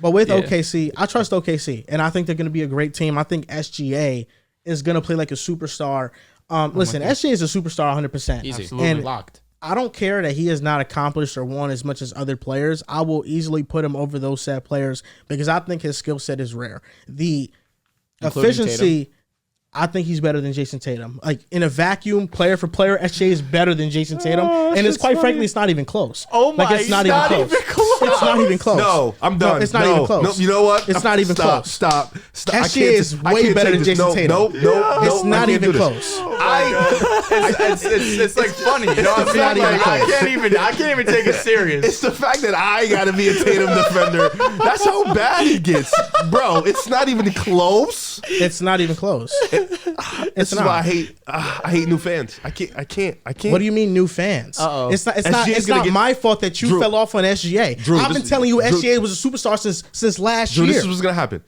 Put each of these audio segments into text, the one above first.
But with OKC, I trust OKC, and I think they're going to be a great team. I think SGA is going to play like a superstar. Listen, SGA is a superstar 100%. Easy. Absolutely And locked. I don't care that he has not accomplished or won as much as other players. I will easily put him over those set players because I think his skill set is rare. The Including efficiency, I think he's better than Jason Tatum. Like in a vacuum, player for player, SGA is better than Jason Tatum, and it's quite frankly, it's not even close. Oh my, like it's not even close. It's not even close. No, I'm done. No, it's not even close. No, you know what? It's not even close. Stop. SGA is way better than Jason Tatum. No, it's not even close. It's like funny. You know what I'm saying? Like, I can't even take it serious. It's the fact that I gotta be a Tatum defender. That's how bad he gets, bro. It's not even close. It's not even close. This is why I hate new fans. I can't. What do you mean new fans? It's not my fault that you fell off on SGA. I've been telling you SGA was a superstar since last year. This is what's gonna happen.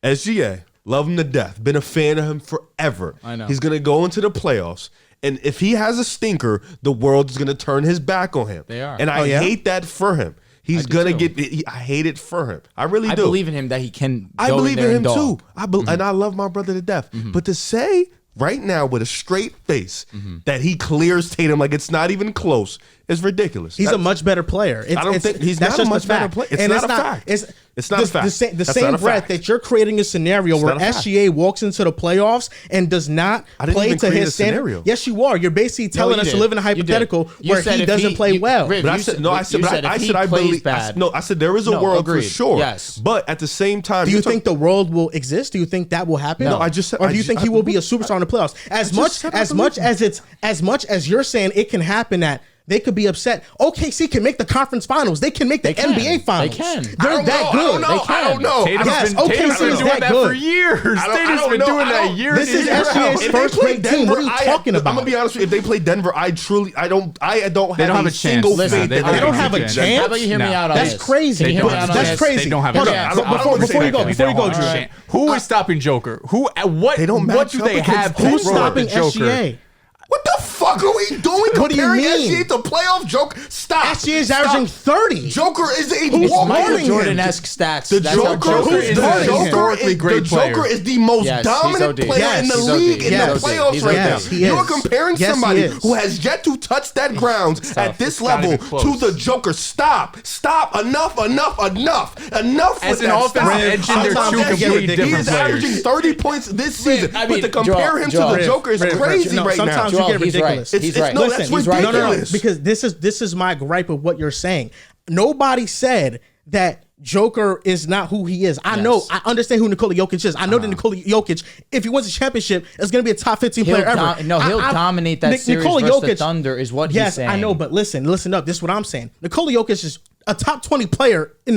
SGA, love him to death. Been a fan of him forever. I know. He's gonna go into the playoffs, and if he has a stinker, the world is gonna turn his back on him. They are. And I hate that for him. He's gonna get. I hate it for him. I really do. I believe in him that he can. I go believe in there in him and dog. too. And I love my brother to death. But to say right now with a straight face that he clears Tatum like it's not even close is ridiculous. He's a much better player. I don't think he's not a much better player. It's not a fact. It's not a fact. The same breath that you're creating a scenario where SGA walks into the playoffs and does not play to his standard. Yes, you are. You're basically telling us to live in a hypothetical where he doesn't play well. But I said I believe. I said there is a world for sure. Yes, but at the same time, do you think the world will exist? Do you think that will happen? No, I just said. Or do you think he will be a superstar in the playoffs? As much as you're saying it can happen that they could be upset. OKC can make the conference finals. They can make the NBA finals. They can. They're that good. I don't know. OKC is doing that that good for years. Tatum's been doing that years. This is SGA's first great team. What are you talking about? I'm gonna be honest with you. If they play Denver, I don't have a single faith that they don't have a chance. How about you hear me out on this? That's crazy. That's crazy. They don't have a chance. Before you go, Drew. Who is stopping Joker? What do they have? Who's stopping SGA? What the fuck are we doing? What do you comparing mean? SGA to playoff Joker? Stop. SGA is averaging 30. Joker is a Michael Jordan-esque stats. The Joker is historically great player. The Joker is the most dominant player in the league in the playoffs right now. You are comparing somebody who has yet to touch that ground at this level to the Joker. Stop. Enough As with an that. offensive engine, they're two completely different He is averaging players. 30 points this season. I But mean, to compare him to the Joker is crazy right now. Sometimes you get ridiculous. He's right. No, that's ridiculous. Because this is my gripe of what you're saying. Nobody said that Joker is not who he is. I know. I understand who Nikola Jokic is. I know that Nikola Jokic, if he wins a championship, is going to be a top 15 player ever. He'll dominate that series Nikola versus Jokic, the Thunder is what he's saying. Yes, I know, but listen up. This is what I'm saying. Nikola Jokic is a top 20 player in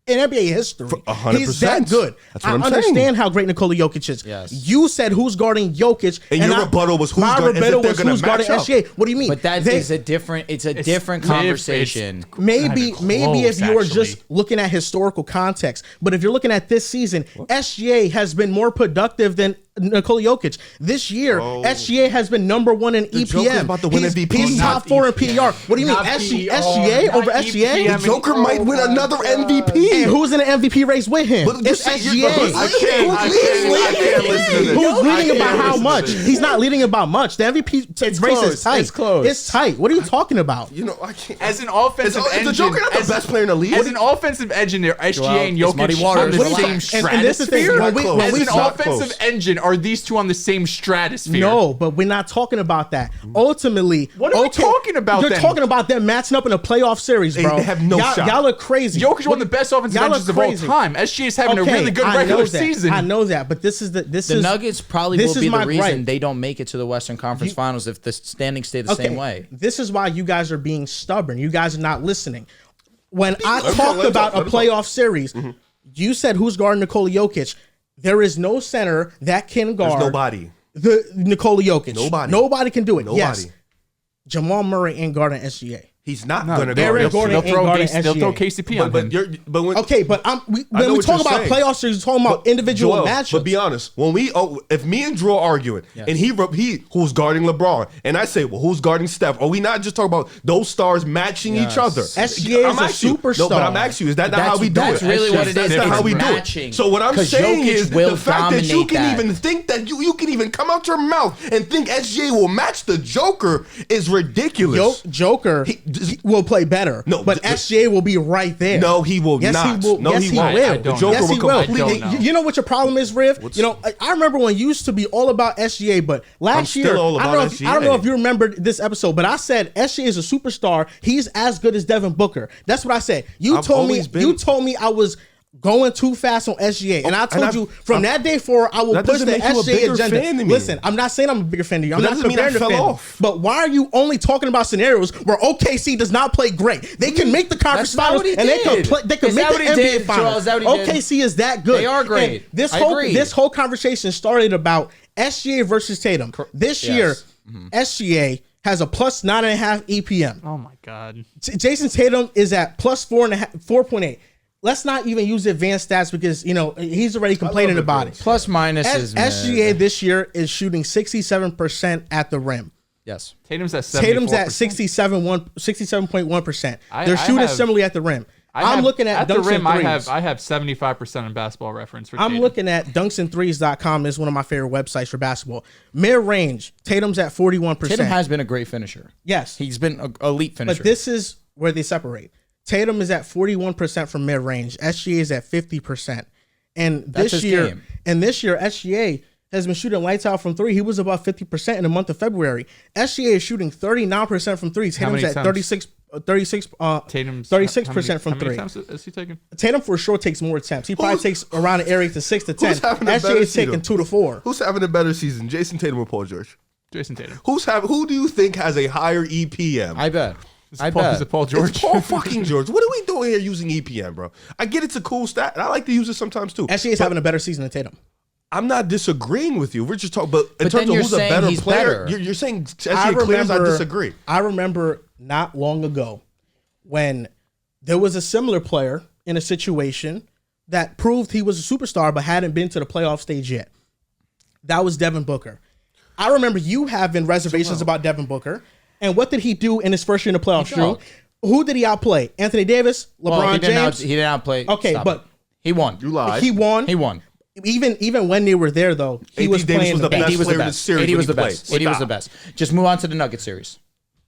NBA history. 100%. He's that good. That's what I'm understand saying. how great Nikola Jokic is. Yes. You said who's guarding Jokic, and your rebuttal was who's guarding SGA. What do you mean? But is a different. It's a different conversation. Maybe if you were just looking at historical context, but if you're looking at this season, SGA has been more productive than Nikola Jokic. This year, SGA has been number one in EPM. About to win MVP. He's top 4 in PER. What do you mean? SGA over SGA? The Joker might win another MVP. And who's in the MVP race with him? It's SGA. Who's leading about how much? He's not leading about much. The MVP race is tight. It's close. It's tight. What are you talking about? I can't. As an offensive engine, is the Joker not the best player in the league? As an offensive engine, SGA and Jokic on the same stratosphere. As an offensive engine, are these two on the same stratosphere? No, but we're not talking about that. Ultimately, what are we talking about? You're talking about them matching up in a playoff series, bro. They have no shot. Y'all are crazy. Jokic is one of the best offensive engines of all time. SGA is having a really good regular season. I know that, but the Nuggets probably will be the reason they don't make it to the Western Conference Finals if the standings stay the same way. This is why you guys are being stubborn. You guys are not listening. When I talked about a playoff series, you said who's guarding Nikola Jokic. There is no center that can guard. There's nobody. The Nikola Jokic. Nobody. Nobody can do it. Nobody. Yes. Jamal Murray ain't guarding SGA. He's not going to Aaron Gordon they'll throw KCP on him. When we talk about playoff series, we're talking about individual matchups. But be honest, if me and Drew are arguing, and he who's guarding LeBron, and I say, well, who's guarding Steph? Are we not just talking about those stars matching each other? SGA is a superstar. No, but I'm asking you, is that not how we do it? That's really what it is. That's not how we do it. So what I'm saying is the fact that you can even think that you can even come out your mouth and think SGA will match the Joker is ridiculous. Joker will play better. No, but SGA will be right there. No, he will not. He will. No, yes, he will. The Joker will completely. You know what your problem is, Riv? I remember when you used to be all about SGA, but last year, I don't know if you remember this episode, but I said SGA is a superstar. He's as good as Devin Booker. That's what I said. You told me I was going too fast on SGA, and I told you from that day forward I will push the SGA agenda. Listen, I'm not saying I'm a bigger fan than you. I'm not comparing the fan. But why are you only talking about scenarios where OKC does not play great? They can make the conference finals and they can make the NBA finals. OKC is that good. They are great. And this whole conversation started about SGA versus Tatum. This year, SGA has a plus 9.5 EPM. Oh my God. Jason Tatum is at plus 4.8. Let's not even use advanced stats because, he's already complaining about it. Plus minus is SGA this year is shooting 67% at the rim. Yes. Tatum's at 67.1%. They're shooting similarly at the rim. I'm looking at the dunks rim. and threes. I have 75% in Basketball Reference for Tatum. I'm looking at dunksandthrees.com. Is one of my favorite websites for basketball. Mid-range, Tatum's at 41%. Tatum has been a great finisher. Yes. He's been an elite finisher. But this is where they separate. Tatum is at 41% from mid-range. SGA is at 50%. And this year, SGA has been shooting lights out from three. He was about 50% in the month of February. SGA is shooting 39% from threes. Tatum's at 36% from three. How many times is he taking? Tatum for sure takes more attempts. He probably takes around an area to 6 to 10. SGA is taking 2 to 4. Who's having a better season, Jason Tatum or Paul George? Jason Tatum. Who do you think has a higher EPM? I bet. Is it Paul George? It's Paul fucking George. What are we doing here using EPM, bro? I get it's a cool stat, and I like to use it sometimes too. SGA is having a better season than Tatum. I'm not disagreeing with you. We're just talking, but in terms of who's a better player, you're saying SGA clears. I disagree. I remember not long ago when there was a similar player in a situation that proved he was a superstar but hadn't been to the playoff stage yet. That was Devin Booker. I remember you having reservations about Devin Booker. And what did he do in his first year in the playoffs, Drew? Who did he outplay? Anthony Davis? LeBron James? He didn't outplay. Okay, but he won. You lied. He won. Even when they were there, though, he was playing the best. He was the best. He was the best. He was the best. Just move on to the Nuggets series.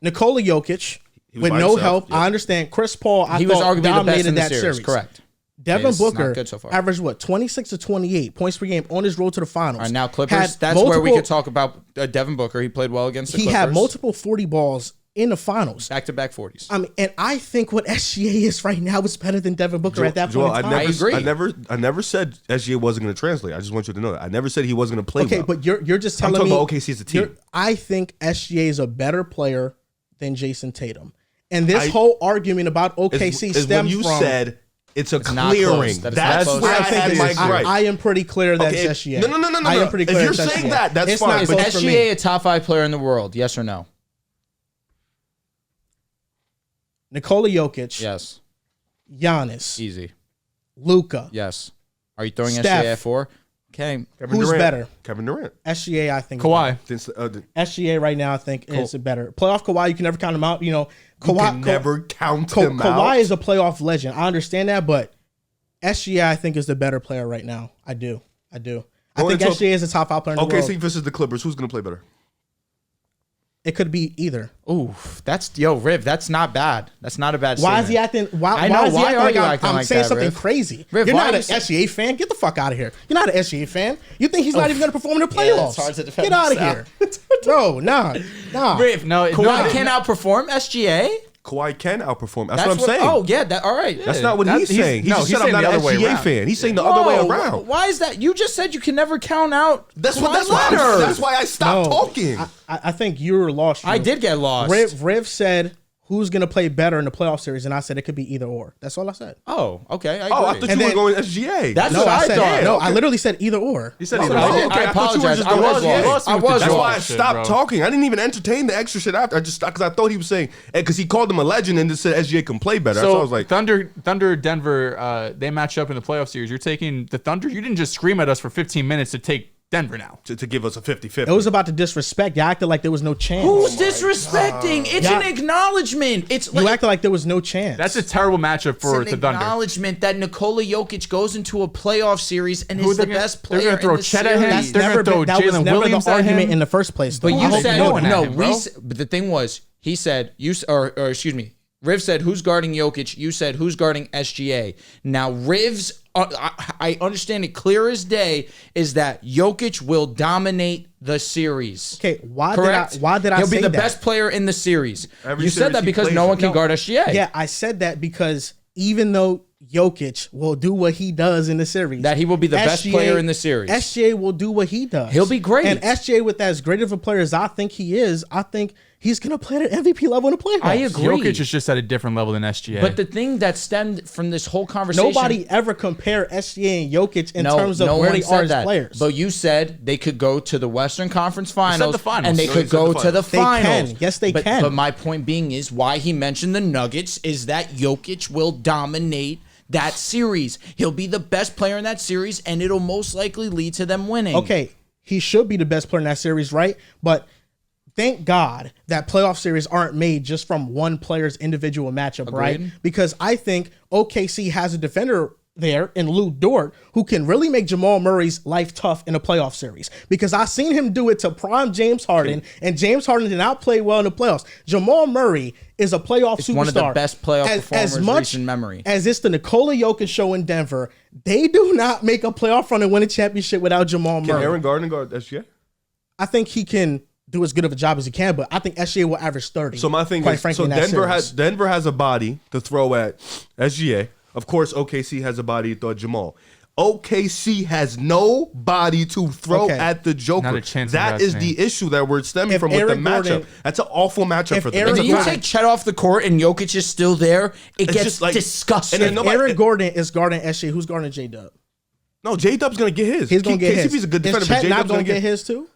Nikola Jokic, with no help. I understand. Chris Paul, I thought dominated that series. Correct. Devin Booker averaged 26 to 28 points per game on his road to the finals. All right, now Clippers. That's where we could talk about Devin Booker. He played well against the Clippers. He had multiple 40 balls in the finals. Back-to-back 40s. I mean, and I think what SGA is right now is better than Devin Booker at that point in time. I agree. I never said SGA wasn't going to translate. I just want you to know that. I never said he wasn't going to play well. But you're just telling me. I'm talking about OKC as a team. I think SGA is a better player than Jason Tatum. And this whole argument about OKC stems from... you said... It's clearing. That's where I had my gripe. I am pretty clear that's SGA. No. I am pretty clear. If you're saying that, that's fine. Is SGA a top 5 player in the world? Yes or no? Nikola Jokic. Yes. Giannis. Easy. Luka. Yes. Are you throwing SGA at 4? Okay. Who's better? Kevin Durant. SGA, I think. Kawhi. SGA right now, I think, is better. Playoff Kawhi, you can never count him out. Kawhi, can never count him out. Kawhi is a playoff legend. I understand that, but SGA, I think, is the better player right now. I do. I think SGA is a top 5 player in the world. OKC versus the Clippers. Who's going to play better? It could be either. Ooh, Riv, that's not bad. That's not a bad Why is he acting? Why are you acting like I'm saying something crazy? Riv, you're not an SGA fan. Get the fuck out of here. You're not an SGA fan. You think he's not even going to perform in the playoffs? It's hard to defend. Get out of here. Bro, nah. Riv, Kawhi can't outperform SGA? Kawhi can outperform. That's what I'm saying. Oh, yeah. All right. That's not what he's saying. He just said I'm not an SGA fan. He's saying the other way around. Why is that? You just said you can never count out. That's why I stopped talking. I think you were lost. I did get lost. Riv said who's going to play better in the playoff series, and I said it could be either or. That's all I said. Oh, okay. I thought you were going SGA. That's what I thought. No, I literally said either or. You said either or. I apologize. I was. That's why I stopped talking. I didn't even entertain the extra shit after. Because I thought he was saying, because he called him a legend and just said SGA can play better. So I was like, Thunder, Denver, they match up in the playoff series. You're taking the Thunder. You didn't just scream at us for 15 minutes to take Denver now. To give us a 50-50. It was about the disrespect. You acted like there was no chance. Who's disrespecting? It's an acknowledgement. It's you acted like there was no chance. That's a terrible matchup for the Thunder. Acknowledgement that Nikola Jokic goes into a playoff series and is the best player. They're going to throw Chet at him. They're going to throw Jalen Williams at him in the first place. But you said but the thing was, he said Riv said, who's guarding Jokic? You said, who's guarding SGA? Now, Riv's, I understand it clear as day, is that Jokic will dominate the series. Okay, why Correct? did I say that? He'll be the best player in the series. You said that because no one can guard SGA. Yeah, I said that because even though Jokic will do what he does in the series, that he will be the best player in the series. SGA will do what he does. He'll be great. And SGA, with as great of a player as I think he is, I think he's going to play at an MVP level in the playoffs. I agree. Jokic is just at a different level than SGA. But the thing that stemmed from this whole conversation... Nobody ever compared SGA and Jokic in terms of where they are as players. But you said they could go to the Western Conference Finals, and they could go to the finals. Can. Yes, they can. But my point being is why he mentioned the Nuggets is that Jokic will dominate that series. He'll be the best player in that series, and it'll most likely lead to them winning. Okay, he should be the best player in that series, right? But thank God that playoff series aren't made just from one player's individual matchup, right? Because I think OKC has a defender there in Lou Dort who can really make Jamal Murray's life tough in a playoff series. Because I've seen him do it to prime James Harden, and James Harden did not play well in the playoffs. Jamal Murray is a playoff superstar. One of the best playoff performers in recent memory. As it's the Nikola Jokic show in Denver, they do not make a playoff run and win a championship without Jamal Murray. Can Aaron Gordon guard SGA? I think he can do as good of a job as he can, but I think SGA will average 30. So my thing is, so Denver has a body to throw at SGA. Of course, OKC has a body to throw at Jamal. OKC has no body to throw at the Joker. Not a chance. That is the issue that we're stemming from with the matchup. That's an awful matchup for them. If you take Chet off the court and Jokic is still there, it gets disgusting. And if Aaron Gordon is guarding SGA, who's guarding J-Dub? No, J-Dub's going to get his. He's going to get his. KCP's a good defender, is Chet but J-Dub's not going to get his too?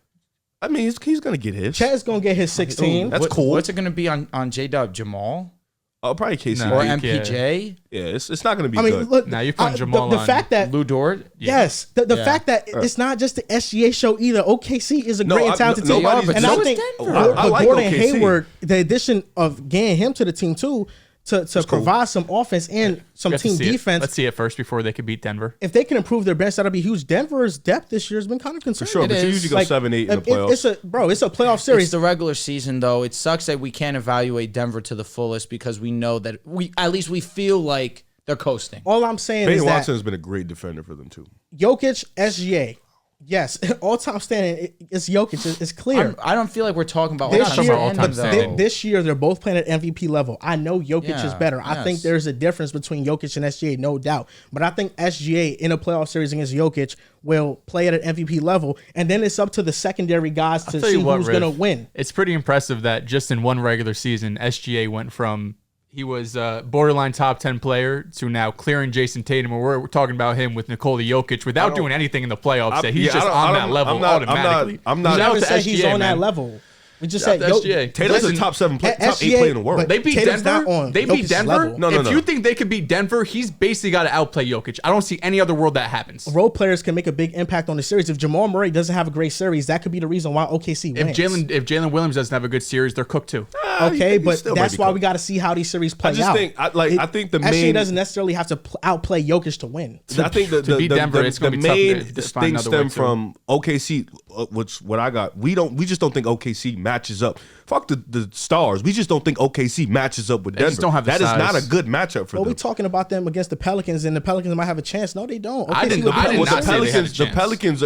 I mean, he's going to get his. Chet is going to get his 16. That's cool. What's it going to be on J-Dub? Jamal? Oh, probably KCP. Or MPJ? Yeah, it's not going to be good. Look, now you're putting Jamal the on fact that Lou Dort? Yes. The fact that it's not just the SGA show either. OKC is a great and talented team. And I think like Gordon OKC. Hayward, the addition of getting him to the team too, to provide some offense and some team defense. Let's see it first before they could beat Denver. If they can improve their bench, that'll be huge. Denver's depth this year has been kind of concerning. For sure, but you usually go 7-8 in the playoffs. It's a playoff series. It's the regular season, though. It sucks that we can't evaluate Denver to the fullest because we know that we feel like they're coasting. All I'm saying Peyton is that Watson has been a great defender for them too. Jokic, SGA. Yes, all-time standing is Jokic. It's clear. I don't feel like we're talking about all-time standing. This year, they're both playing at MVP level. I know Jokic is better. I think there's a difference between Jokic and SGA, no doubt. But I think SGA in a playoff series against Jokic will play at an MVP level, and then it's up to the secondary guys to see who's going to win. It's pretty impressive that just in one regular season, SGA went from he was a borderline top 10 player to now clearing Jason Tatum. We're talking about him with Nikola Jokic without doing anything in the playoffs. He's just on that level automatically. I'm not even saying he's on that level. We just said SGA. Tatum's a top 8 player in the world. They beat Denver. They beat Denver. No. If you think they could beat Denver, he's basically got to outplay Jokic. I don't see any other world that happens. Role players can make a big impact on the series. If Jamal Murray doesn't have a great series, that could be the reason why OKC wins. If Jalen Williams doesn't have a good series, they're cooked too. Okay, but that's why we got to see how these series play out. I think the main SGA doesn't necessarily have to outplay Jokic to win. I think to beat Denver, it's going to be tough. The main thing stem from OKC, which what I got. We just don't think OKC matches up. Fuck the stars. We just don't think OKC matches up with Denver. That is not a good matchup for them. We're talking about them against the Pelicans, and the Pelicans might have a chance. No, they don't. I didn't say they had a chance. The Pelicans,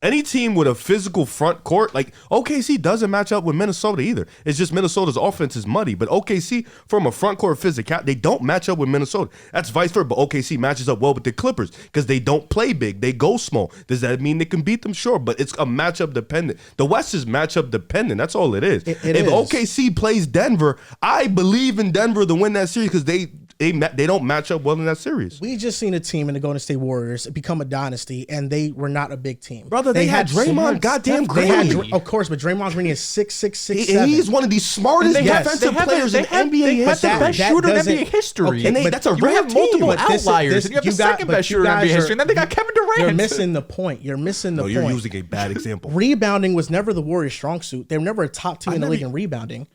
Any team with a physical front court, like OKC doesn't match up with Minnesota either. It's just Minnesota's offense is muddy. But OKC, from a front court physical, they don't match up with Minnesota. That's vice versa. But OKC matches up well with the Clippers because they don't play big. They go small. Does that mean they can beat them? Sure. But it's a matchup dependent. The West is matchup dependent. That's all it is. If OKC plays Denver, I believe in Denver to win that series because they don't match up well in that series. We just seen a team in the Golden State Warriors become a dynasty, and they were not a big team. Brother, they had Draymond goddamn Green. Of course, but Draymond Green is 6'6", 6'7". He's one of the smartest defensive players in NBA history. The best shooter in NBA history. And that's a you have multiple outliers. And you have the second best shooter in NBA history. And then they got Kevin Durant. You're missing the point. You're point. You're using a bad example. Rebounding was never the Warriors' strong suit. They were never a top team in the league in rebounding.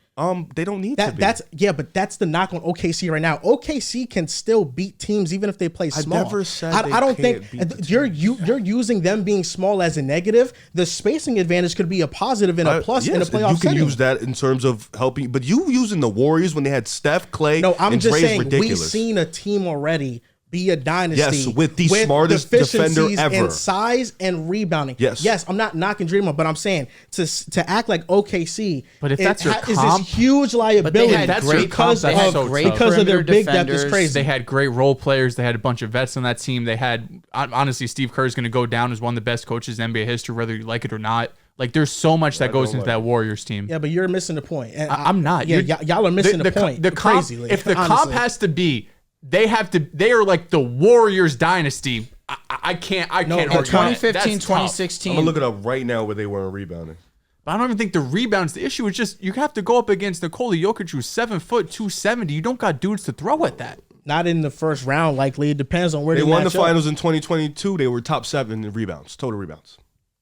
They don't need to be. But that's the knock on OKC right now. OKC can still beat teams even if they play small. I never said I don't think you're using them being small as a negative. The spacing advantage could be a positive and a plus in a playoff setting. You can use that in terms of helping, but you using the Warriors when they had Steph, Clay, I'm and just Dre's saying ridiculous. we've seen a team already be a dynasty. Yes, with the smartest defender ever. In size and rebounding. Yes, I'm not knocking Draymond, but I'm saying to act like OKC. But if that's your is this huge liability because of their big depth is crazy. They had great role players. They had a bunch of vets on that team. They had honestly, Steve Kerr is going to go down as one of the best coaches in NBA history, whether you like it or not. Like, there's so much that goes into that Warriors team. Yeah, but you're missing the point. And I'm not. Yeah, y'all are missing the point. Crazy. If the comp has to be. They are like the Warriors dynasty. I can't argue 2015, 2016. I'm going to look it up right now where they were in rebounding. But I don't even think the rebounds. The issue is just you have to go up against Nikola Jokic, who's 7 foot, 270. You don't got dudes to throw at that. Not in the first round, likely. It depends on where they won the finals in 2022. They were top 7 in rebounds, total rebounds.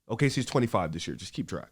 OKC's 25 this year. Just keep track.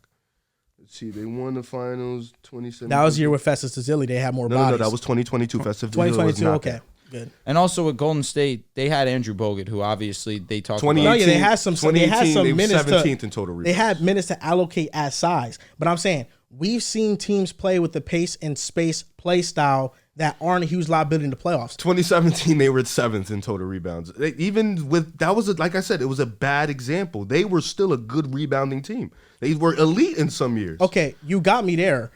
Let's see, they won the finals 2017. That was the year with Festus Ezeli. They had more bodies. No, that was 2022. Festus 2022, okay. Good. And also with Golden State, they had Andrew Bogut, who obviously they talked about. No, yeah, they had some minutes. They were 17th in total rebounds. They had minutes to allocate as size. But I'm saying we've seen teams play with the pace and space play style that aren't a huge liability in the playoffs. 2017, they were 7th in total rebounds. Like I said, it was a bad example. They were still a good rebounding team. They were elite in some years. Okay, you got me there.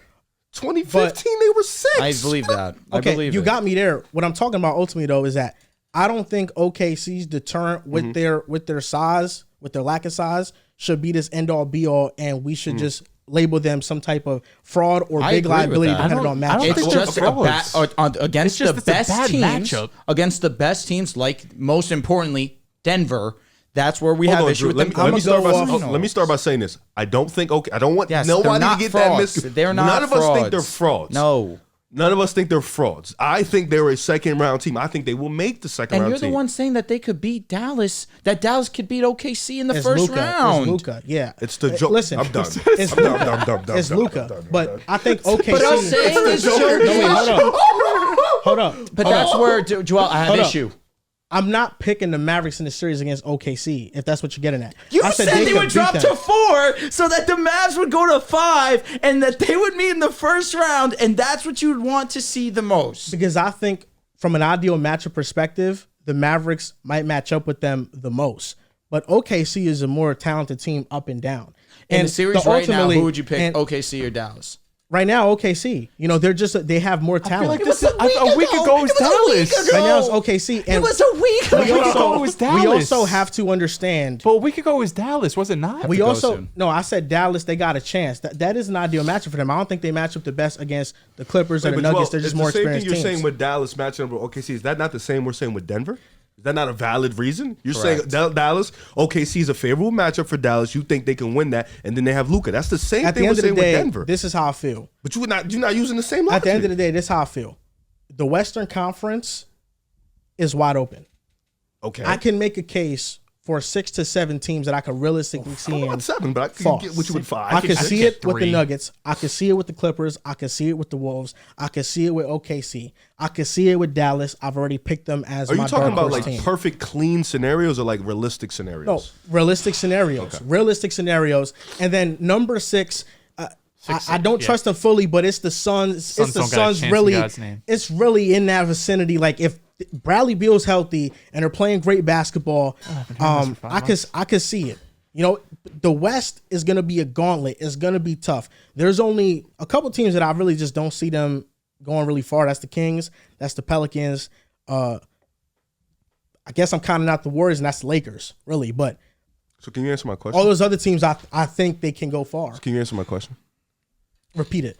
2015, they were 6th. I believe that. Okay, you got me there. What I'm talking about ultimately though is that I don't think OKC's deterrent with their size, with their lack of size, should be this end all be all, and we should just label them some type of fraud or big liability depending on matchup. It's just against the best teams. Against the best teams, like most importantly Denver. That's where we have issue with them. Let me start by saying this. I don't think I don't want nobody to get that misconception. They're not None of us think they're frauds. No. None of us think they're frauds. I think they're a second round team. I think they will make the second round team. And you're the one saying that they could beat Dallas, that Dallas could beat OKC in the first round. It's Luka, yeah. It's the joke. Listen, I'm done. It's Luka. It's Luka. But I think OKC. But I'm saying it's Hold up. But that's where, Joel, I have issue. I'm not picking the Mavericks in the series against OKC, if that's what you're getting at. I said they would drop to 4 so that the Mavs would go to 5 and that they would meet in the first round, and that's what you would want to see the most. Because I think from an ideal matchup perspective, the Mavericks might match up with them the most. But OKC is a more talented team up and down. In the series right now, who would you pick, OKC or Dallas? Right now, OKC. You know, they have more talent. I feel like a week ago it was Dallas. Right now it's OKC. And it was a week ago. It was Dallas. We also have to understand. But a week ago it was Dallas, was it not? I said Dallas, they got a chance. That is an ideal matchup for them. I don't think they match up the best against the Clippers or the Nuggets. They're just more experienced teams. You're saying with Dallas matching up with OKC, is that not the same we're saying with Denver? Is that not a valid reason? You're saying Dallas, OKC is a favorable matchup for Dallas. You think they can win that, and then they have Luka. That's the same thing we're saying with Denver. This is how I feel. But you're not using the same logic. At the end of the day, this is how I feel. The Western Conference is wide open. Okay. I can make a case for 6 to 7 teams that I could realistically see. I don't know about 7, but I can get what you would 5. I can see it with the Nuggets. I can see it with the Clippers. I can see it with the Wolves. I can see it with OKC. I can see it with Dallas. I've already picked them as my dark horse team. Are you talking about like perfect clean scenarios or like realistic scenarios? No, realistic scenarios. Okay. Realistic scenarios. And then number 6, I don't trust them fully, but it's the Suns. It's the Suns really. It's really in that vicinity. Like if Bradley Beal's healthy and they're playing great basketball, I could see it. You know, the West is going to be a gauntlet. It's going to be tough. There's only a couple teams that I really just don't see them going really far. That's the Kings. That's the Pelicans. I guess I'm counting out the Warriors, and that's the Lakers, really. But So can you answer my question? all those other teams, I think they can go far. Can you answer my question? Repeat it.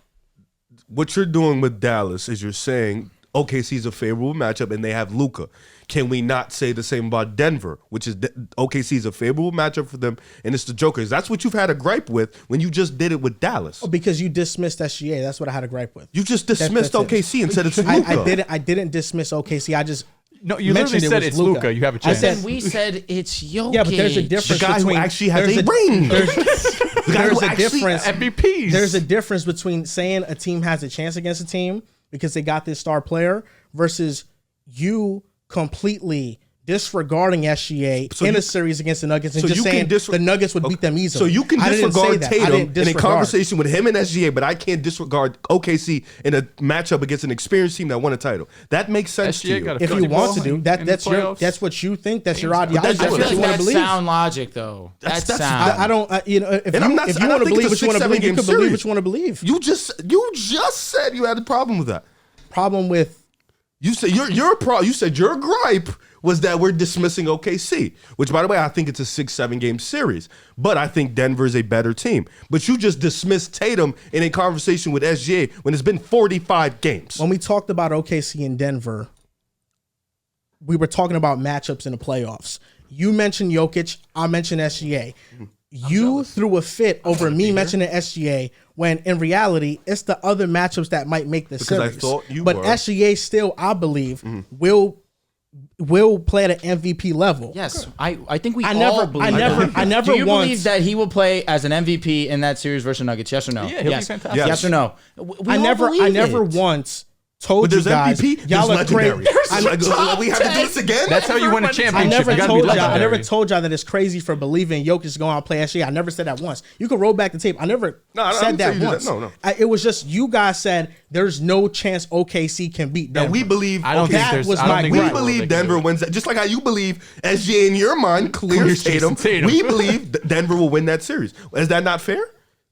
What you're doing with Dallas is you're saying OKC is a favorable matchup and they have Luka. Can we not say the same about Denver, which is OKC is a favorable matchup for them and it's the Jokers? That's what you've had a gripe with when you just did it with Dallas. Oh, because you dismissed SGA. That's what I had a gripe with. You just dismissed That's it. OKC and said it's Luka. I didn't dismiss OKC. I just No, you literally mentioned said was it's Luka. You have a chance. Then we said it's Jokic. Yeah, but there's a The difference guy who between actually has there's a ring. There's a difference. MVPs. There's a difference between saying a team has a chance against a team because they got this star player versus you completely disregarding SGA in a series against the Nuggets and just saying the Nuggets would beat them easily. So you can disregard Tatum in a conversation with with him and SGA, but I can't disregard OKC in a matchup against an experienced team that won a title. That makes sense to you. got a if you 50 want to ball do in that, the playoffs. that's what you think. That's your ideology. I That's feel what like you want to that's believe. sound logic, though. That's sound. I don't. If And I'm you, not- if I you don't want to think believe it's what you a want to believe, you 6-7 can game believe series. what you want to believe. You just said you had a problem with that. Problem with You said your gripe was that we're dismissing OKC, which, by the way, I think it's a 6-7 game series. But I think Denver is a better team. But you just dismissed Tatum in a conversation with SGA when it's been 45 games. when we talked about OKC and Denver, we were talking about matchups in the playoffs. You mentioned Jokic, I mentioned SGA. You threw a fit over me mentioning SGA when in reality it's the other matchups that might make the Because I series. thought you but were. SGA still, I believe, will play at an MVP level. Yes, I think we I all never- believe I never- that. I never Do you once- believe that he will play as an MVP in that series versus Nuggets? Yes or no? Yeah, he'll be yes. fantastic. Yes or no? I never once told But there's you guys MVP, y'all there's are crazy. legendary. We have to do this again? That's how you win a I championship. never You gotta told be y'all. I legendary. never told y'all that it's crazy for believing Jokic is going out and play SGA. I never said that once. You can roll back the tape. I never I said didn't say that you did once. that. No. It was just you guys said there's no chance OKC can beat Denver. Now we believe. I don't okay, think that there's. was I don't my think we gripe. there's a world they believe can Denver do it. wins that. Just like how you believe SGA in your mind clears Jason Tatum. Tatum. We believe Denver will win that series. Is that not fair?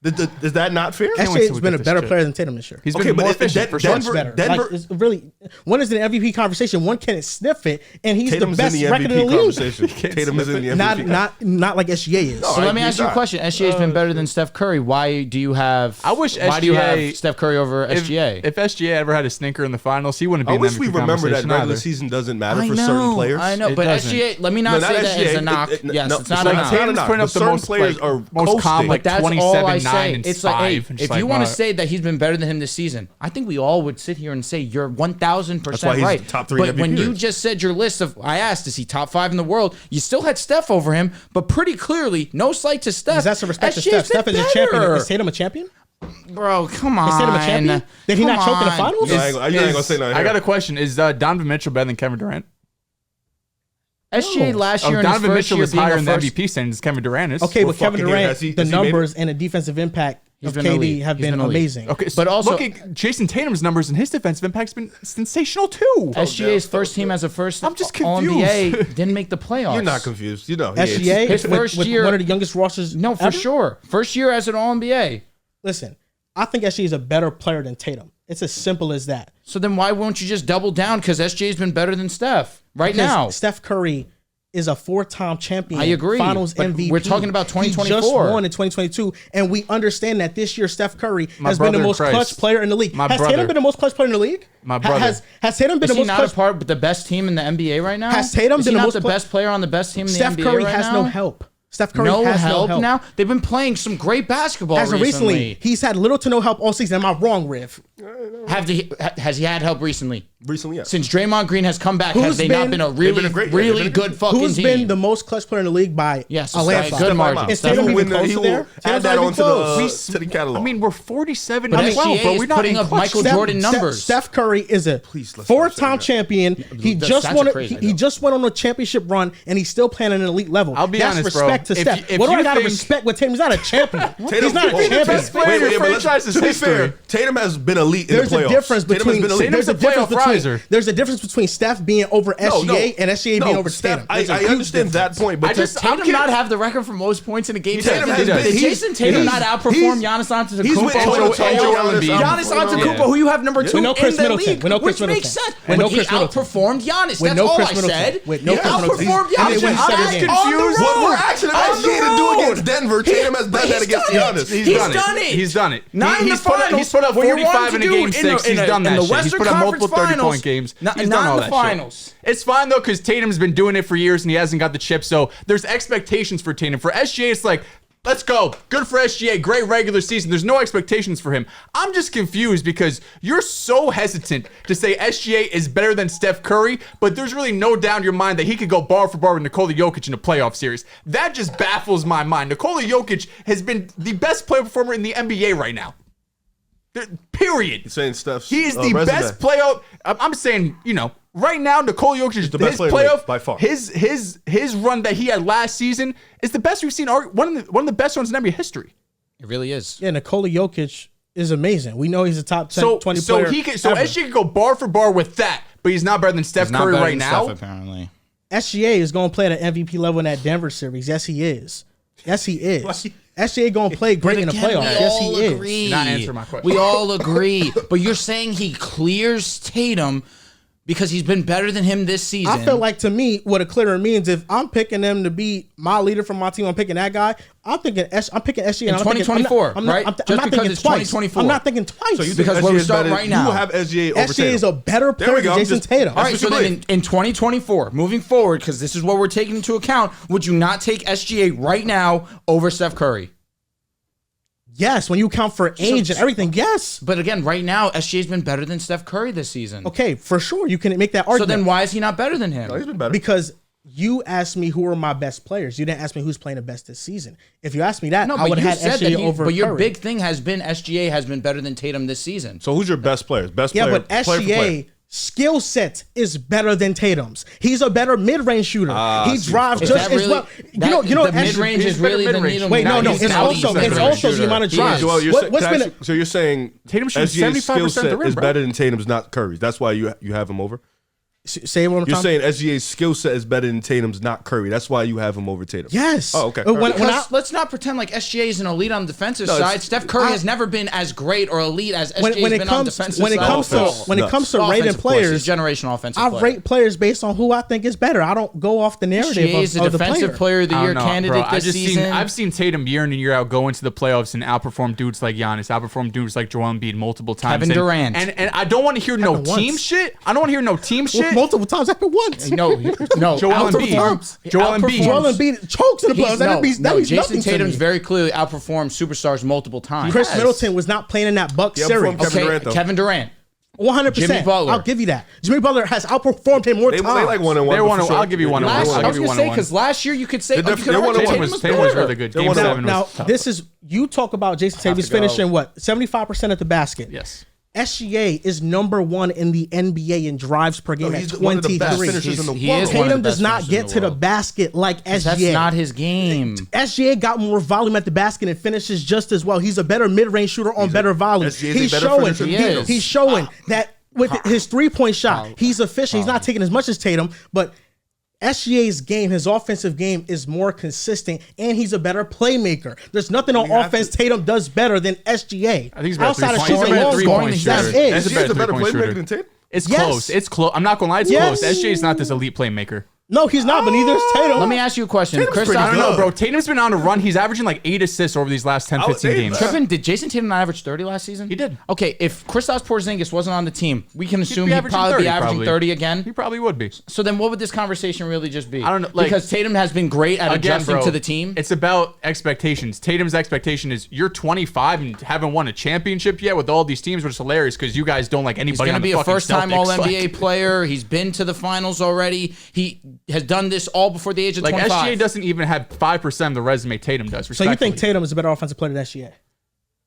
Is that not fair? Can't wait SGA's till we been a get this better chip. player than Tatum this year. He's Okay, been but more it- efficient for Denver- sure. Better. Denver- Like, it's really, one is the MVP conversation. One can sniff it, and he's Tatum's the best in the record in the MVP league. conversation. Tatum is in the MVP. Not like SGA is. So let me ask you a not. question. SGA's been better than Steph Curry. Why do you have? I wish Why do you SGA have Steph Curry over If SGA? if SGA ever had a stinker in the finals, he wouldn't be I in wish the we MVP remember that conversation regular either. season doesn't matter I for know, certain players. I know, It but doesn't. SGA. Let me not No, say that SGA. as a knock. Yes, it's not a like knock. Tatum- Tatum's not. putting up But the certain most players like, are most coasting. calm, like But that's 27, all I 9, say. and It's 5. like, hey, And if just you like, want to nah. say that he's been better than him this season, I think we all would sit here and say you're 1,000% That's why he's right. top 3 But when MVP you race. just said your list of, I asked, is he top 5 in the world? You still had Steph over him, but pretty clearly, no slight to Steph. Because that's a respect to SGA's Steph. Steph been is a champion. better. Is Tatum a champion? Bro, come on. Is Tatum a champion? Did he not choke in the finals? No, I ain't gonna say nothing I got here. a question. Is Donovan Mitchell better than Kevin Durant? SGA last year in his Donovan first Mitchell year is being higher a in the first. MVP standings than Kevin Durant is. Okay, What but Kevin fucking game Durant, has he- the has he made numbers and the defensive impact He's of been KD elite. have He's been been elite. amazing. Okay, But also- look at Jason Tatum's numbers and his defensive impact's been sensational too. SGA's first team as a first I'm just All-NBA confused. didn't make the playoffs. You're not confused. You know. he SGA His with, first with year- one of the youngest rosters. No, for ever? sure. First year as an All-NBA. Listen, I think SGA is a better player than Tatum. It's as simple as that. So then why won't you just double down? Because SGA's been better than Steph right Because now. Steph Curry is a 4-time champion. I agree, Finals but MVP. we're talking about 2024. He just won in 2022, and we understand that this year Steph Curry My has been the brother in most Christ. clutch player in the league. My Has brother. Tatum been the most clutch player in the league? My brother. Has Tatum been Is the he most not clutch? a part of the best team in the NBA right now? Has Tatum Is been he the not most the cl- best player on the best team in the Steph NBA Curry right has now? no help. Steph Curry No has help no help now. They've been playing some great basketball As of recently, he's had little to no help all season. Am I wrong, Riv? Has he had help recently? Recently, yes. Since Draymond Green has come back, Who's have they not been- been a They've really, been a great- really they've been a good fucking Who's team? been the most clutch player in the league by Yes, a landslide? good margin. Is Steph Tatum will even win close he to will there? add Tatum's that not on even close. to the catalog. I mean, we're 47 But and 12, SGA bro. is We're not putting even up clutch. Michael Jordan numbers. Steph Curry is a Please, let's stop saying four-time that. champion. He That's just won. crazy. He just went on a championship run, and he's still playing at an elite level. I'll be That's honest, bro. respect to Steph? if What do you I gotta think- respect with Tatum? He's not a champion. He's not a the champion. best player in your franchise's to be history. fair, Tatum has been elite in There's the playoffs. a difference between Tatum's a playoff riser. there's a difference between Steph being over SGA and SGA being over Steph, Tatum. There's a I huge understand that difference. point, but Does Tatum not have the record for most points in a game? Tatum has Did been- Jason Tatum not outperform Giannis Antetokounmpo? He's with Joel Embiid. Giannis Antetokounmpo, who you have number 2 With no in Chris the Middleton. league, With no which Chris makes Middleton. sense. With no He Chris Middleton. outperformed Giannis. With That's no all Chris I Middleton. said. With no He Chris Middleton. outperformed And they Giannis. win I'm 7 games. confused. What we're asking SGA to do against Denver, Tatum has done that against Giannis. He's done it. He's done it. Not in the He's put up- finals. He's put up What you 45 wanted in to a do game in 6. the- He's done in that the shit. He's Western put up multiple Conference 30-point games. Not He's in done all the that finals. shit. It's fine, though, because Tatum's been doing it for years, and he hasn't got the chip, so there's expectations for Tatum. For SGA, it's like, let's go. Good for SGA. Great regular season. There's no expectations for him. I'm just confused because you're so hesitant to say SGA is better than Steph Curry, but there's really no doubt in your mind that he could go bar for bar with Nikola Jokic in a playoff series. That just baffles my mind. Nikola Jokic has been the best player performer in the NBA right now. Period. You're saying Steph's He is the resume. best playoff. I'm saying, right now, Nikola Jokic is the best player in the league, by far. His run that he had last season is the best we've seen. One of the best ones in NBA history. It really is. Yeah, Nikola Jokic is amazing. We know he's a top 10, 20 player. So SGA can go bar for bar with that, but he's not better than Steph Curry right now. Steph, apparently. SGA is going to play at an MVP level in that Denver series. Yes, he is. Yes, he is. SGA going to play great in the playoffs. Yes, he is. Agree. You're not answering my question. We all agree. But you're saying he clears Tatum because he's been better than him this season. I feel like, to me, what a clearer means, if I'm picking them to be my leader from my team, I'm picking that guy. I'm picking SGA. In 2024, I'm not right? I'm Just not because thinking it's twice. 2024. I'm not thinking twice. So you think Because SGA where we is start better- right now. You have SGA over SGA is a Tatum. better There player we go. than I'm Jason just- Tatum. All right, That's so what you then in 2024, moving forward, because this is what we're taking into account, would you not take SGA right now over Steph Curry? Yes, when you account for age and everything, yes. But again, right now, SGA's been better than Steph Curry this season. Okay, for sure, you can make that So argument. then why is he not better than him? No, he's been better. Because you asked me who are my best players. You didn't ask me who's playing the best this season. If you asked me that, No, I but would you have said had that SGA over But your Curry. big thing has been SGA has been better than Tatum this season. So who's your best players? Best Yeah, player. but player for player. SGA skill set is better than Tatum's. He's a better mid-range shooter. He see. drives Is just that as really, well. the mid-range is really the mid-range. needle. Wait, no, he's it's an elite also mid-range the shooter. amount of He drives. is. Joel, you're What's saying, been so you're saying Tatum shoots SGA's 75% skill set of the rim, is bro. better than Tatum's, not Curry's. That's why you have him over. say it one more You're time. saying SGA's skill set is better than Tatum's, not Curry. That's why you have him over Tatum. Yes. Oh, okay. When I, Because let's not pretend like SGA is an elite on the defensive No, side. Steph Curry has never been as great or elite as SGA has when it been on the comes defensive when it side. comes to Offense. when it comes to Offensive, rating of course. players, He's generational offensive I player. rate players based on who I think is better. I don't go off the narrative SGA is the of the defensive player of the I year don't know, candidate bro. this season. I've seen Tatum year in and year out go into the playoffs and outperform dudes like Giannis, outperform dudes like Joel Embiid multiple times. Kevin Durant. And I don't want to hear no Happened team once. shit. I don't want to hear no team shit. multiple times after once. No, Joel outperforms- Embiid. Joel outperforms- Embiid. Joel Embiid chokes in the playoffs. That means Jason nothing to Tatum's me. very clearly outperformed superstars multiple times. Chris Middleton was not playing in that Bucks Yeah, series. from Kevin Durant, though. Kevin Durant. 100%. Jimmy Butler. I'll give you that. Jimmy Butler has outperformed him more They times. like 1-1. They're but one. for sure. I'll give you one. Last, I'll I was give you going to say, 1-1. because last year you could say, They're you could definitely- argue they're Tatum was Tatum was better. really good. They're Game 7 Now, was tough. this is, you talk about Jason Tatum. He's to go. finishing what? 75% at the basket. Yes. SGA is number one in the NBA in drives per game No, at he's one of the best 23. finishers in the He world. is one of Tatum the does best not finishers get in to the the world. basket like SGA. That's not his game. SGA got more volume at the basket and finishes just as well. He's a better mid-range shooter on better volume. SGA is a He's better showing. finisher than Tatum. He's showing that with his three-point shot, he's efficient. He's not taking as much as Tatum, but SGA's game, his offensive game, is more consistent, and he's a better playmaker. There's nothing on have offense Tatum does better than SGA. I think he's better outside of three-point. shooting He's a better long three-point balls. shooter. That's it. That's SGA is a better three-point playmaker shooter. than Tatum. It's Yes. close. It's close. I'm not gonna lie. It's Yes. close. SGA is not this elite playmaker. No, he's not, but neither is Tatum. Let me ask you a question. Tatum's Chris, pretty I don't know, good. bro. Tatum's been on a run. He's averaging like 8 assists over these last 10, 15 say games. that. Trippin, did Jason Tatum not average 30 last season? He did. Okay, if Kristaps Porzingis wasn't on the team, we can assume be he'd averaging probably 30, be averaging probably. 30 again. He probably would be. So then what would this conversation really just be? I don't know, like- because Tatum has been great at Again, adjusting bro, to the team. It's about expectations. Tatum's expectation is you're 25 and haven't won a championship yet with all these teams, which is hilarious because you guys don't like He's anybody going to on the be a fucking first-time Celtics. All-NBA Like- player. He's been to the finals already. He has done this all before the age of Like 25. SGA doesn't even have 5% of the resume Tatum does. So you think respectfully. Tatum is a better offensive player than SGA?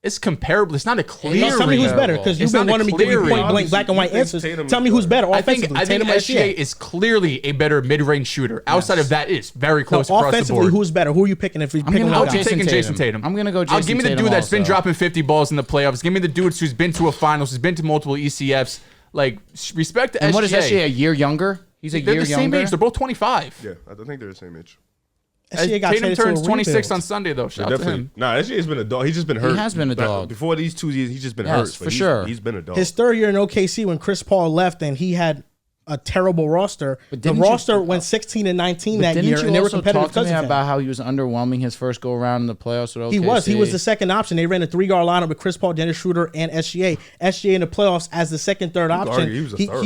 It's comparable. It's not a clear. No, tell me who's better because you've It's been not a wanting me to give you clear point blank, black and white answers. Tell me who's better offensively. I think Tatum or SGA is clearly a better mid-range shooter. Outside of that, is very close across the offensively, board. who's better? Who are you picking if you're picking one I'm guy? taking Jason Tatum. I'm gonna go Jason Give me the Tatum dude that's been also. dropping 50 balls in the playoffs. Give me the dude who's been to a finals, who's been to multiple ECFs. Like, respect to And SGA. what is SGA? A year younger? He's a They're year the same younger. age. They're both 25. Yeah, I think they're the same age. SGA got Tatum traded to a turns 26 rebuild. on Sunday, though. Shout out to him. Nah, SGA's been a dog. He's just been hurt. He has been a dog. Before these 2 years, he's just been Yes, hurt. for but sure. He's been a dog. His third year in OKC when Chris Paul left and he had a terrible roster. The didn't you- roster went 16 and 19 that Didn't year, you and they were also competitive talk to because me of him. about how he was underwhelming his first go around in the playoffs with OKC? He was the second option. They ran a 3-guard lineup with Chris Paul, Dennis Schroeder, and SGA. SGA in the playoffs as the second, third option. argue he was a third.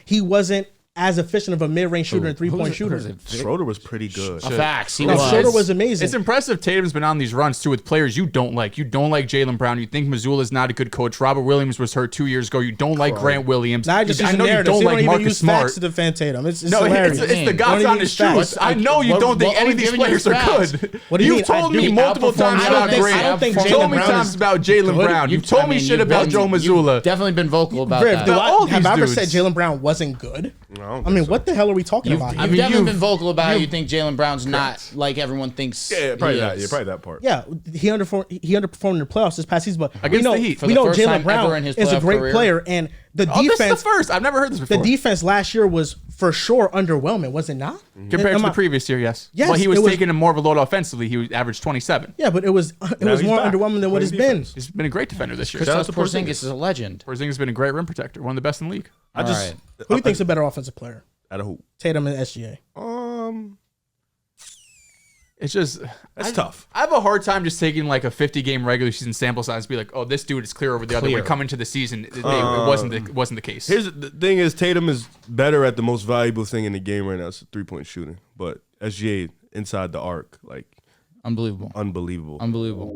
He wasn't as efficient of a mid-range shooter and three-point shooter. Schroeder was pretty good. Facts. He No, was. Schroeder was amazing. It's impressive Tatum's been on these runs, too, with players you don't like. You don't like Jaylen Brown. You think Missoula's not a good coach. Robert Williams was hurt 2 years ago. You don't like Grant Williams. Now I just use know you narratives. don't They like even Marcus use Smart. facts to defend Tatum. It's No, hilarious. it's the Don't God's even honest use facts. truth. I know you don't think what any of we've these given you players is are facts. good. What do you You've mean? told I me do. multiple Outperformed times I about don't think- Grant. I don't think You Jaylen told me Brown times is about Jaylen good. Brown. You You've- told I me mean, shit you've about been- Joe you've Mazzulla. Definitely been vocal about Griff, that. all have these I ever dudes. said Jaylen Brown wasn't good? No, I don't I mean, think so. what the hell are we talking about? You've definitely been vocal about how you think Jaylen Brown's not like everyone thinks. Yeah, probably he that. is. Yeah, probably that part. Yeah, he underperformed in the playoffs this past season, but we Against know the Heat. For we the know first Jaylen time Brown ever in his is a playoff great career. player, and the Oh, this is the defense. first. I've never heard this The before. defense last year was for sure underwhelming, was it not? Compared Am to the I- previous year, yes. Yes, Well, he was it was- taking a more of a load offensively. He averaged 27. Yeah, but it was he's more back. underwhelming than what it's Playing been. defense. He's been a great defender this year. Shout out Kristaps to Porzingis Porzingis. is a legend. Porzingis has been a great rim protector, one of the best in the league. I just Alright. Who do you think's a better offensive player? Out of who? Tatum and SGA. It's just That's tough. I have a hard time just taking like a 50-game regular season sample size and be like, oh, this dude is clear over the other way. Clear. Coming to the season, it wasn't the case. Here's the thing: is Tatum is better at the most valuable thing in the game right now. It's 3-point shooting, but SGA inside the arc, like Unbelievable. unbelievable. Unbelievable.